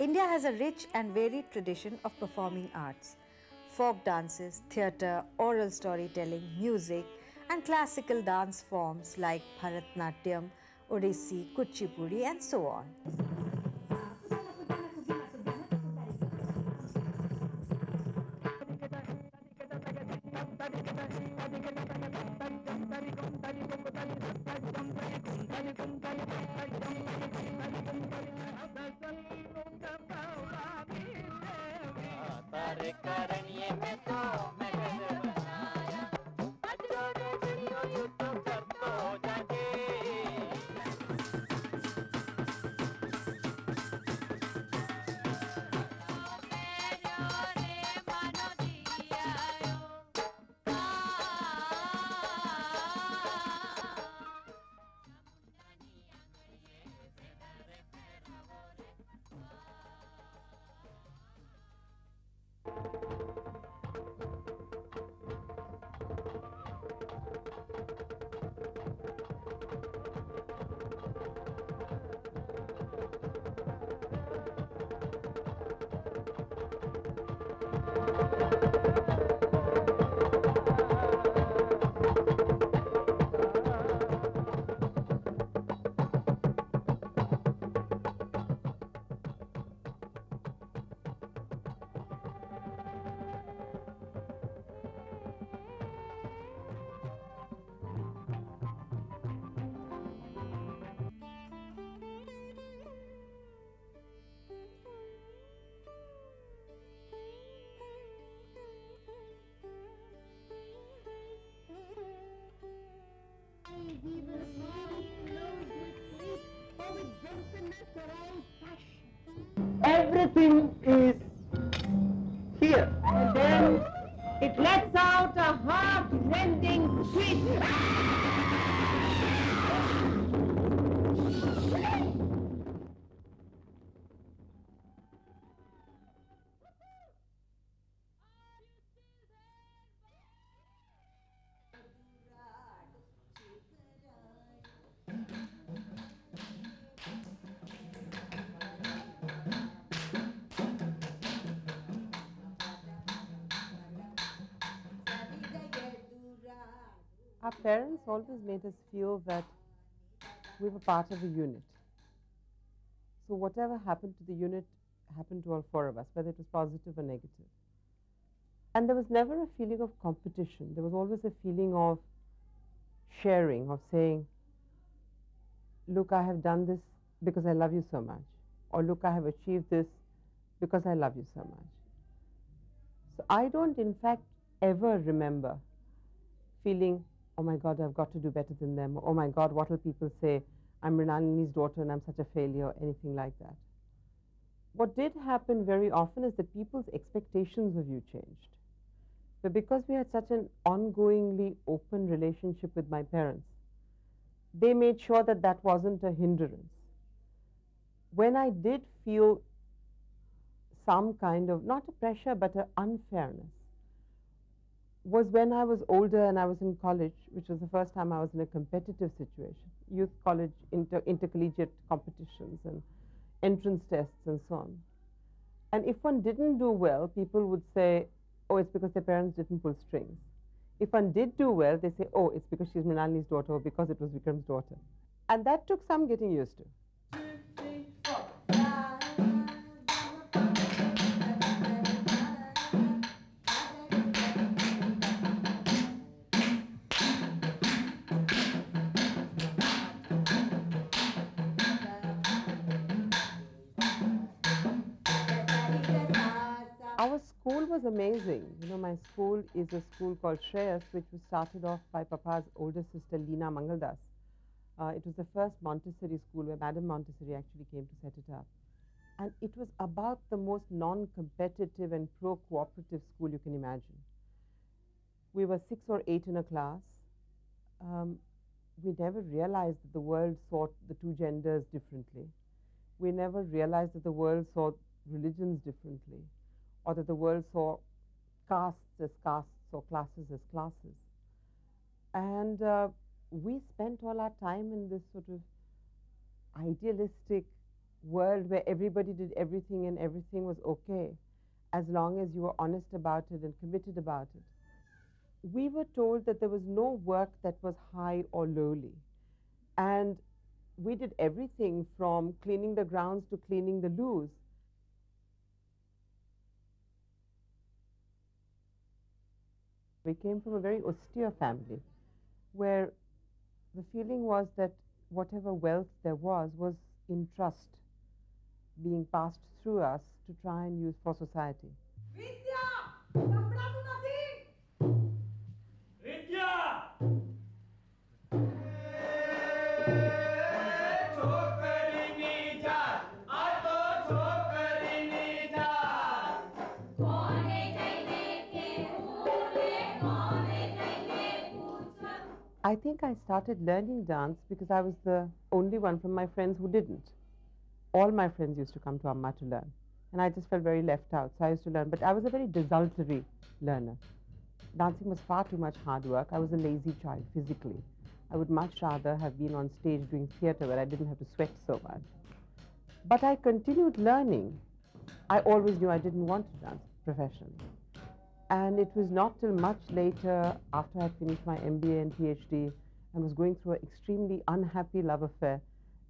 India has a rich and varied tradition of performing arts. Folk dances, theatre, oral storytelling, music, and classical dance forms like Bharatnatyam, Odissi, Kuchipudi, and so on. Everything is here, and then it lets out a heart-rending shriek. Our parents always made us feel that we were part of a unit. So whatever happened to the unit happened to all four of us, whether it was positive or negative. And there was never a feeling of competition. There was always a feeling of sharing, of saying, look, I have done this because I love you so much. Or look, I have achieved this because I love you so much. So I don't, in fact, ever remember feeling, oh my God, I've got to do better than them. Oh my God, what will people say? I'm Mrinalini's daughter and I'm such a failure, or anything like that. What did happen very often is that people's expectations of you changed. But because we had such an ongoingly open relationship with my parents, they made sure that that wasn't a hindrance. When I did feel some kind of, not a pressure, but an unfairness, was when I was older and I was in college, which was the first time I was in a competitive situation, youth college, intercollegiate competitions and entrance tests and so on. And if one didn't do well, people would say, oh, it's because their parents didn't pull strings. If one did do well, they say, oh, it's because she's Mrinalini's daughter or because it was Vikram's daughter. And that took some getting used to. Our school was amazing. You know, my school is a school called Shreyas, which was started off by Papa's older sister, Leena Mangaldas. It was the first Montessori school where Madam Montessori actually came to set it up. And it was about the most non-competitive and pro-cooperative school you can imagine. We were 6 or 8 in a class. We never realized that the world saw the two genders differently. We never realized that the world saw religions differently, or that the world saw castes as castes or classes as classes. And we spent all our time in this sort of idealistic world where everybody did everything and everything was okay, as long as you were honest about it and committed about it. We were told that there was no work that was high or lowly. And we did everything from cleaning the grounds to cleaning the loos. We came from a very austere family, where the feeling was that whatever wealth there was in trust, being passed through us to try and use for society. I think I started learning dance because I was the only one from my friends who didn't. All my friends used to come to Amma to learn, and I just felt very left out, so I used to learn. But I was a very desultory learner. Dancing was far too much hard work. I was a lazy child physically. I would much rather have been on stage doing theatre where I didn't have to sweat so much. But I continued learning. I always knew I didn't want to dance professionally. And it was not till much later, after I had finished my MBA and PhD and was going through an extremely unhappy love affair,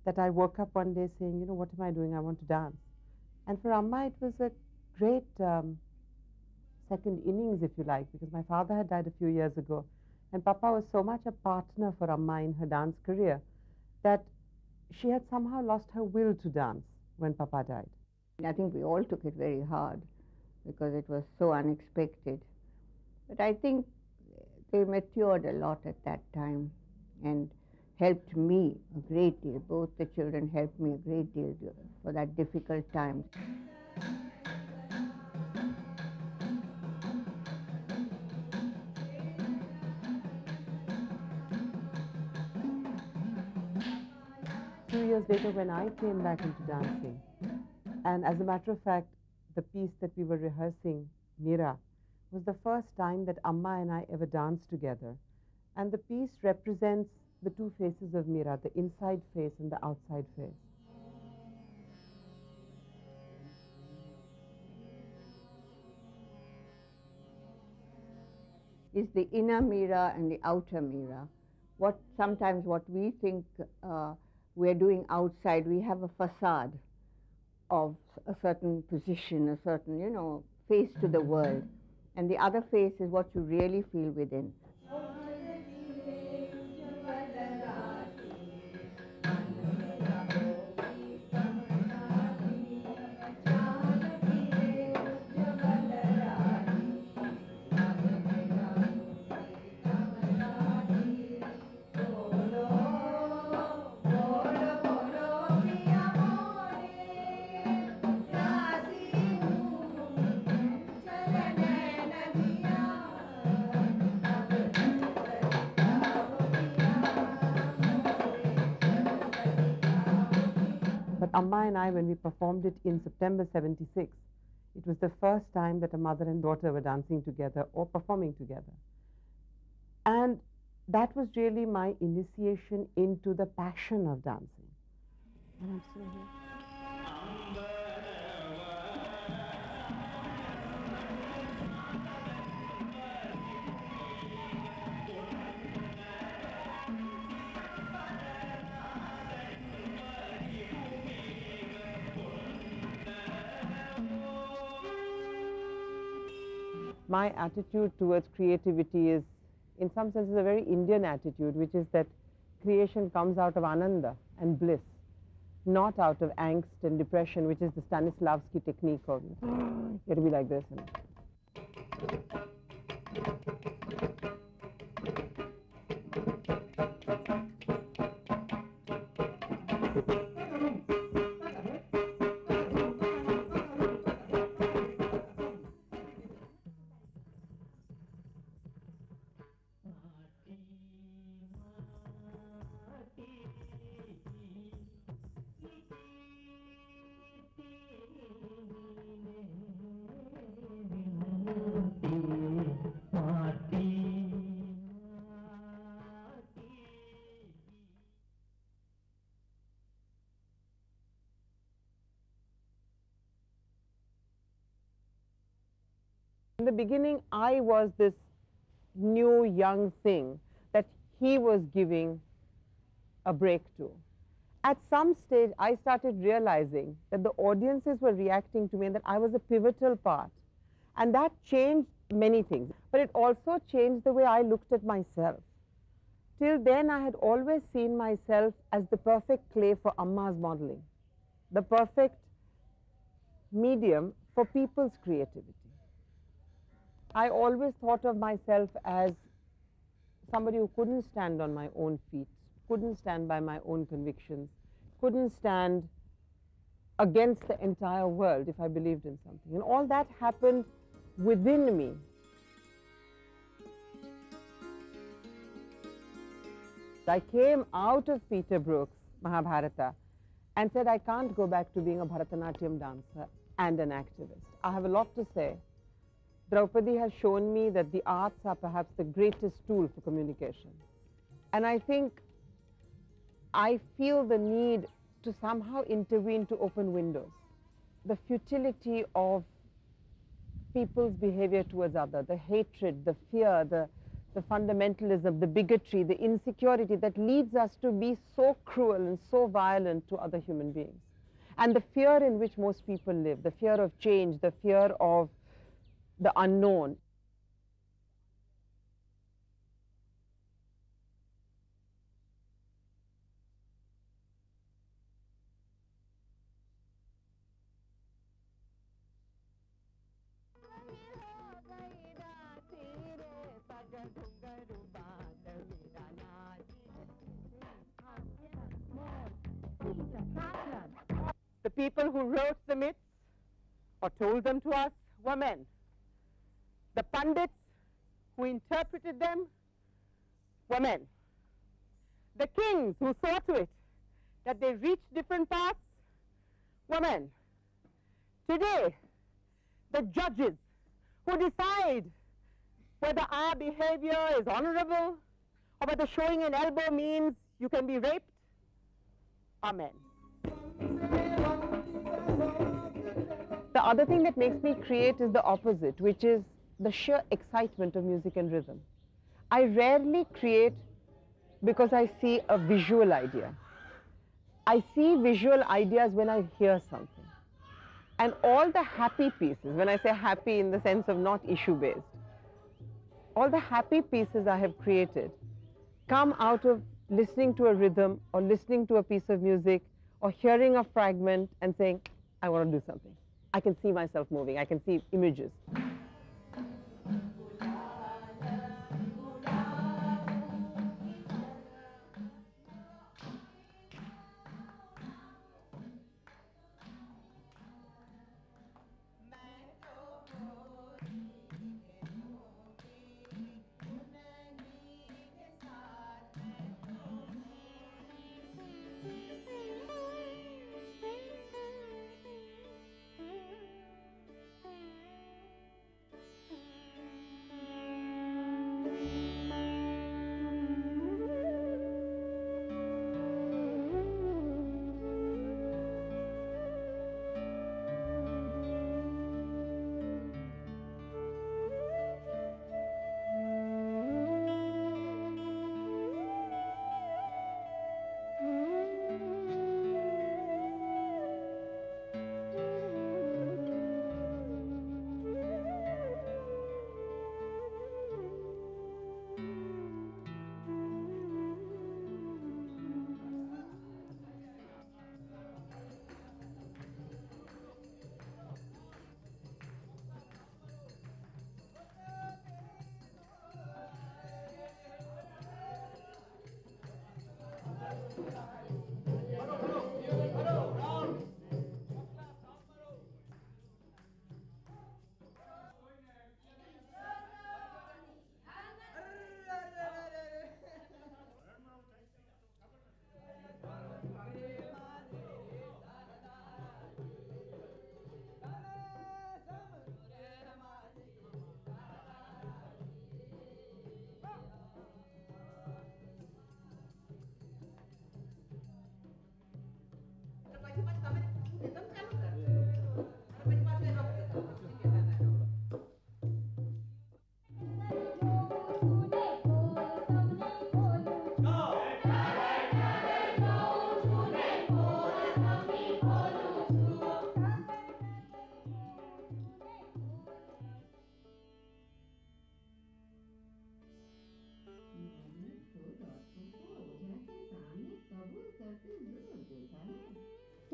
that I woke up one day saying, you know, what am I doing? I want to dance. And for Amma, it was a great second innings, if you like, because my father had died a few years ago. And Papa was so much a partner for Amma in her dance career that she had somehow lost her will to dance when Papa died. I think we all took it very hard because it was so unexpected. But I think they matured a lot at that time and helped me a great deal. Both the children helped me a great deal for that difficult time. A few years later, when I came back into dancing, and as a matter of fact, the piece that we were rehearsing, Mira, was the first time that Amma and I ever danced together. And the piece represents the two faces of Mira, the inside face and the outside face. Is the inner Mira and the outer Mira. Sometimes what we think we're doing outside, we have a facade of a certain position, a certain, you know, face to the world. And the other face is what you really feel within. But Amma and I, when we performed it in September '76, it was the first time that a mother and daughter were dancing together or performing together. And that was really my initiation into the passion of dancing. And I'm still here. My attitude towards creativity is, in some senses, a very Indian attitude, which is that creation comes out of ananda and bliss, not out of angst and depression, which is the Stanislavski technique of, you have to be like this. In the beginning, I was this new young thing that he was giving a break to. At some stage, I started realizing that the audiences were reacting to me and that I was a pivotal part. And that changed many things. But it also changed the way I looked at myself. Till then, I had always seen myself as the perfect clay for Amma's modeling, the perfect medium for people's creativity. I always thought of myself as somebody who couldn't stand on my own feet, couldn't stand by my own convictions, couldn't stand against the entire world if I believed in something. And all that happened within me. I came out of Peter Brook's Mahabharata and said, I can't go back to being a Bharatanatyam dancer and an activist. I have a lot to say. Draupadi has shown me that the arts are perhaps the greatest tool for communication. And I think I feel the need to somehow intervene to open windows. The futility of people's behavior towards others, the hatred, the fear, the fundamentalism, the bigotry, the insecurity that leads us to be so cruel and so violent to other human beings. And the fear in which most people live, the fear of change, the fear of the unknown. The people who wrote the myths or told them to us were men. The pundits who interpreted them were men. The kings who saw to it that they reached different paths were men. Today, the judges who decide whether our behavior is honorable or whether showing an elbow means you can be raped are men. The other thing that makes me create is the opposite, which is the sheer excitement of music and rhythm. I rarely create because I see a visual idea. I see visual ideas when I hear something. And all the happy pieces, when I say happy in the sense of not issue-based, all the happy pieces I have created come out of listening to a rhythm or listening to a piece of music or hearing a fragment and saying, I want to do something. I can see myself moving. I can see images.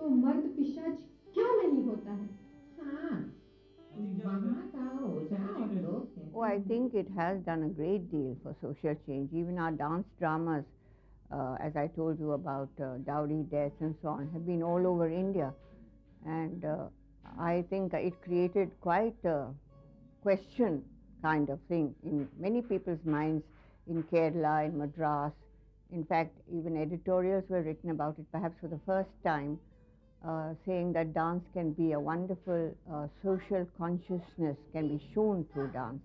को मर्द पिशाच क्यों नहीं होता है? हाँ, वहाँ का ओझा और लोग कहते Oh, I think it has done a great deal for social change. Even our dance dramas, as I told you about dowry deaths and so on, have been all over India. And I think it created quite a question kind of thing in many people's minds in Kerala, in Madras. In fact, even editorials were written about it, perhaps for the first time, saying that dance can be a wonderful social consciousness, can be shown through dance.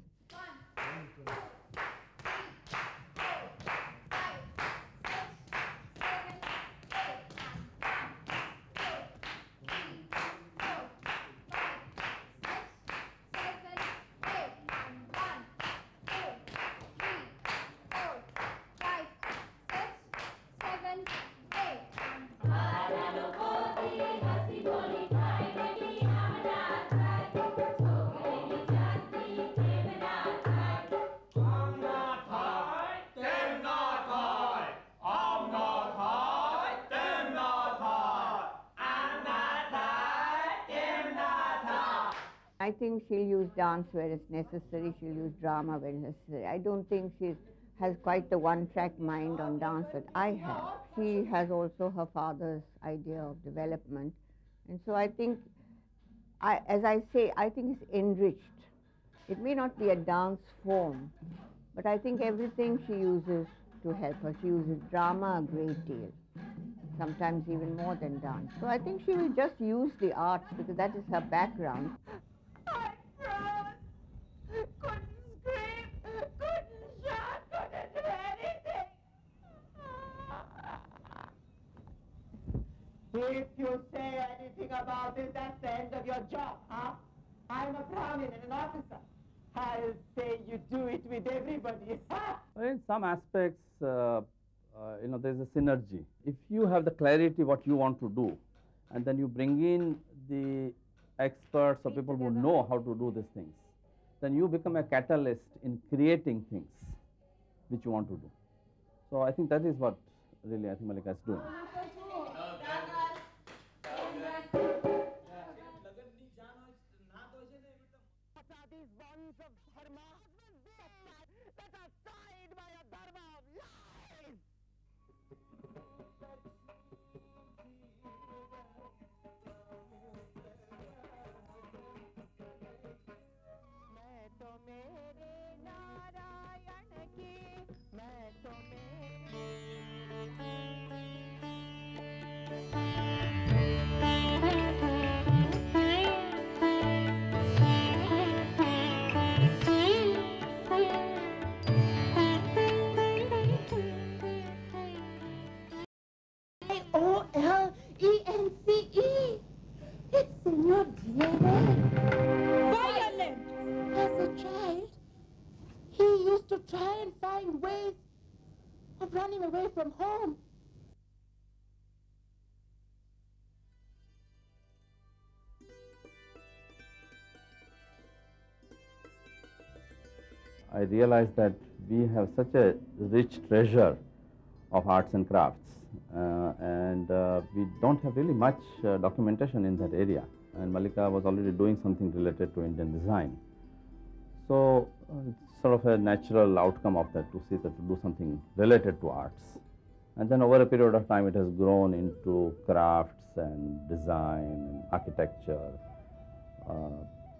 I think she'll use dance where it's necessary, she'll use drama where it's necessary. I don't think she has quite the one-track mind on dance that I have. She has also her father's idea of development. And so I think, as I say, I think it's enriched. It may not be a dance form, but I think everything she uses to help her. She uses drama a great deal, sometimes even more than dance. So I think she will just use the arts because that is her background. I froze. Couldn't scream. Couldn't shout. Couldn't do anything. If you say anything about it, that's the end of your job, huh? I'm a Brahmin and an officer. I'll say you do it with everybody. Well, in some aspects, there's a synergy. If you have the clarity what you want to do, and then you bring in the experts or people who know how to do these things, then you become a catalyst in creating things which you want to do. So I think that is what really I think Malika is doing. These bonds of dharma that are tied by a dharma of lies. मैं तो मेरे नारायण की मैं तो O-L-E-N-C-E. It's in your DNA. Violent. As a child, he used to try and find ways of running away from home. I realized that we have such a rich treasure of arts and crafts, and we don't have really much documentation in that area. And Malika was already doing something related to Indian design. So it's sort of a natural outcome of that to see that to do something related to arts. And then over a period of time it has grown into crafts and design and architecture,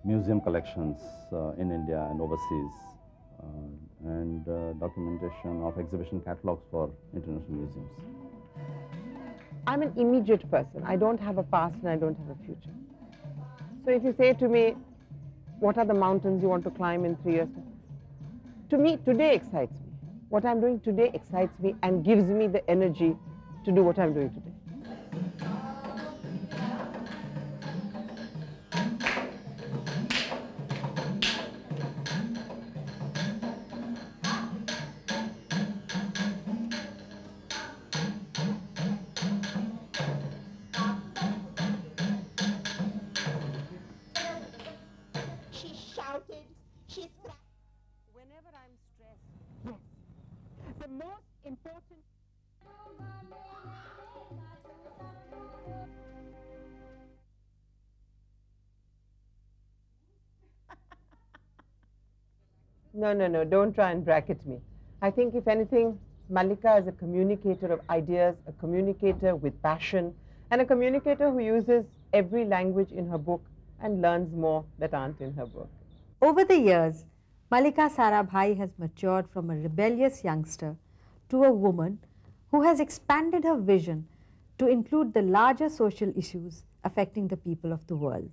museum collections in India and overseas, and documentation of exhibition catalogs for international museums. I'm an immediate person. I don't have a past and I don't have a future. So if you say to me, what are the mountains you want to climb in 3 years? To me, today excites me. What I'm doing today excites me and gives me the energy to do what I'm doing today. Whenever I'm stressed, yes, the most important No, no, no, don't try and bracket me. I think if anything, Malika is a communicator of ideas, a communicator with passion, and a communicator who uses every language in her book and learns more that aren't in her book. Over the years, Malika Sarabhai has matured from a rebellious youngster to a woman who has expanded her vision to include the larger social issues affecting the people of the world.